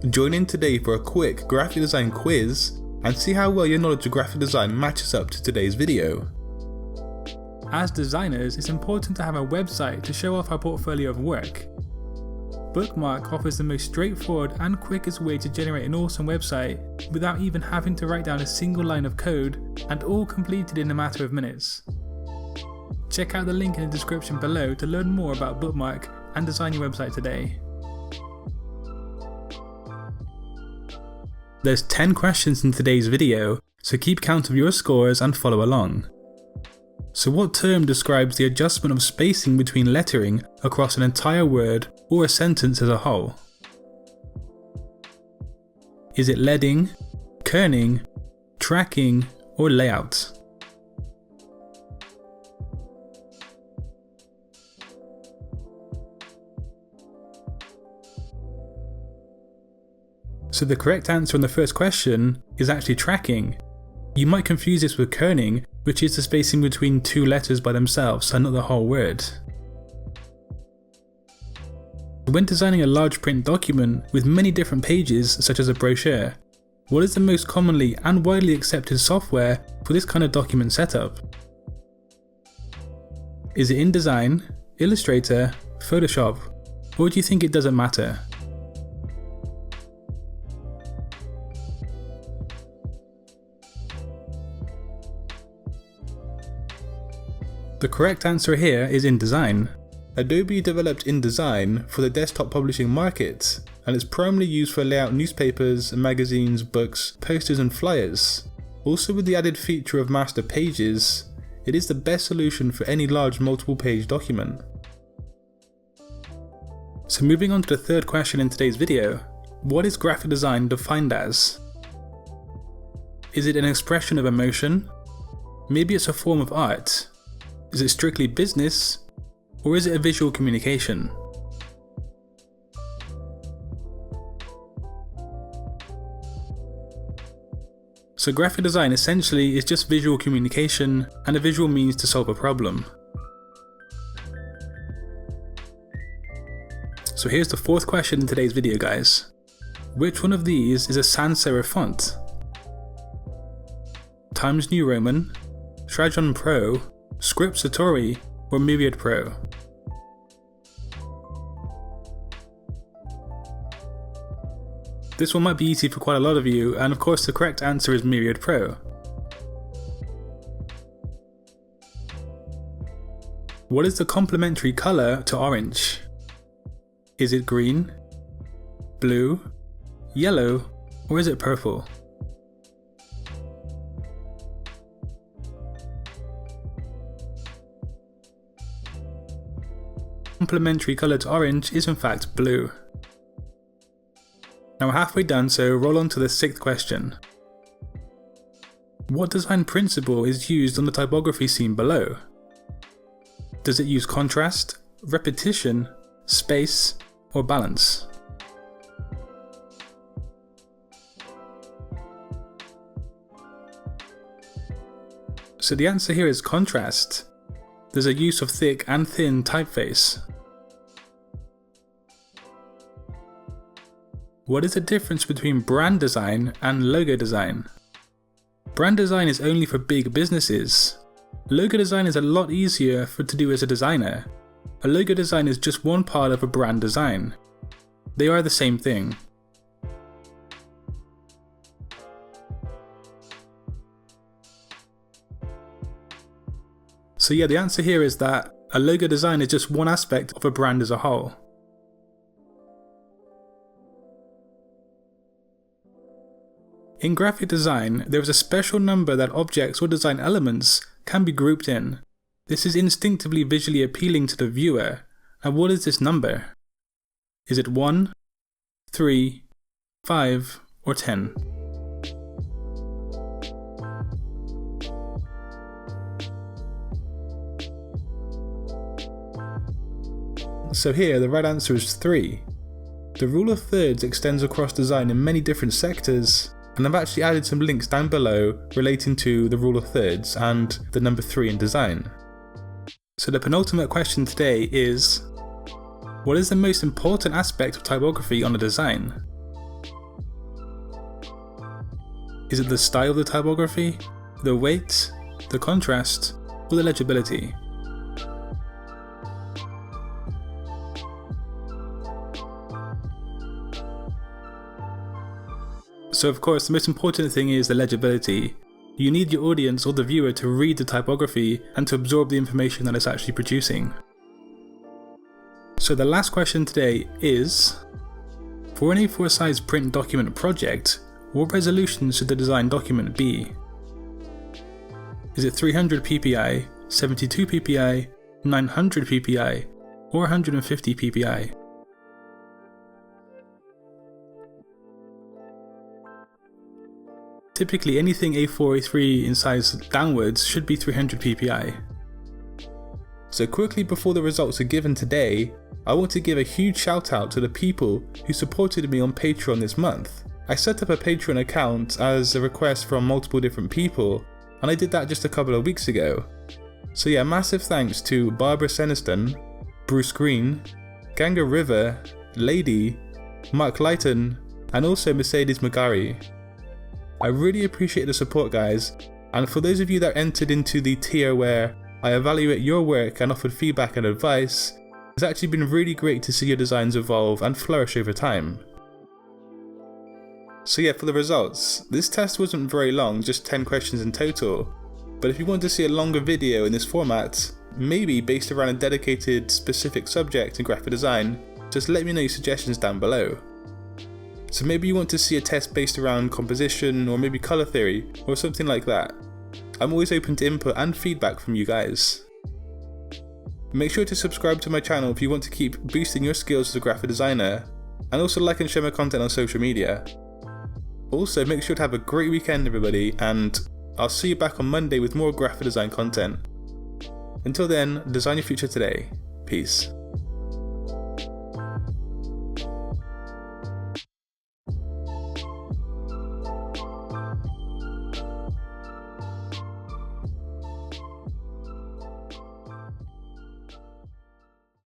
Join in today for a quick graphic design quiz and see how well your knowledge of graphic design matches up to today's video. As designers, it's important to have a website to show off our portfolio of work. Bookmark offers the most straightforward and quickest way to generate an awesome website without even having to write down a single line of code, and all completed in a matter of minutes. Check out the link in the description below to learn more about Bookmark and design your website today. There's 10 questions in today's video, so keep count of your scores and follow along. So what term describes the adjustment of spacing between lettering across an entire word or a sentence as a whole? Is it leading, kerning, tracking, or layout? So the correct answer on the first question is actually tracking. You might confuse this with kerning, which is the spacing between two letters by themselves and not the whole word. When designing a large print document with many different pages, such as a brochure, what is the most commonly and widely accepted software for this kind of document setup? Is it InDesign, Illustrator, Photoshop, or do you think it doesn't matter? The correct answer here is InDesign. Adobe developed InDesign for the desktop publishing market, and it's primarily used for layout newspapers, magazines, books, posters and flyers. Also, with the added feature of master pages, it is the best solution for any large multiple page document. So moving on to the third question in today's video, what is graphic design defined as? Is it an expression of emotion? Maybe it's a form of art. Is it strictly business, or is it a visual communication? So graphic design essentially is just visual communication and a visual means to solve a problem. So here's the fourth question in today's video, guys. Which one of these is a sans serif font? Times New Roman, Trajan Pro, Script Satori, or Myriad Pro? This one might be easy for quite a lot of you, and of course the correct answer is Myriad Pro. What is the complementary colour to orange? Is it green, blue, yellow, or is it purple? Complementary colour to orange is in fact blue. Now we're halfway done, so roll on to the sixth question. What design principle is used on the typography seen below? Does it use contrast, repetition, space, or balance? So the answer here is contrast. There's a use of thick and thin typeface. What is the difference between brand design and logo design? Brand design is only for big businesses. Logo design is a lot easier to do as a designer. A logo design is just one part of a brand design. They are the same thing. So yeah, the answer here is that a logo design is just one aspect of a brand as a whole. In graphic design, there is a special number that objects or design elements can be grouped in. This is instinctively visually appealing to the viewer. And what is this number? Is it 1, 3, 5, or 10? So here, the right answer is 3. The rule of thirds extends across design in many different sectors, and I've actually added some links down below relating to the rule of thirds and the number 3 in design. So the penultimate question today is, what is the most important aspect of typography on a design? Is it the style of the typography, the weight, the contrast, or the legibility? So of course the most important thing is the legibility. You need your audience or the viewer to read the typography and to absorb the information that it's actually producing. So the last question today is, for an A4 size print document project, what resolution should the design document be? Is it 300 ppi, 72 ppi, 900 ppi, or 150 ppi? Typically anything A4, A3 in size downwards should be 300 ppi. So quickly before the results are given today, I want to give a huge shout out to the people who supported me on Patreon this month. I set up a Patreon account as a request from multiple different people, and I did that just a couple of weeks ago. So yeah, massive thanks to Barbara Seniston, Bruce Green, Ganga River, Lady, Mark Lighton, and also Mercedes Magari. I really appreciate the support, guys, and for those of you that entered into the tier where I evaluate your work and offered feedback and advice, it's actually been really great to see your designs evolve and flourish over time. So yeah, for the results, this test wasn't very long, just 10 questions in total, but if you want to see a longer video in this format, maybe based around a dedicated specific subject in graphic design, just let me know your suggestions down below. So maybe you want to see a test based around composition or maybe colour theory or something like that. I'm always open to input and feedback from you guys. Make sure to subscribe to my channel if you want to keep boosting your skills as a graphic designer, and also like and share my content on social media. Also make sure to have a great weekend everybody, and I'll see you back on Monday with more graphic design content. Until then, design your future today. Peace.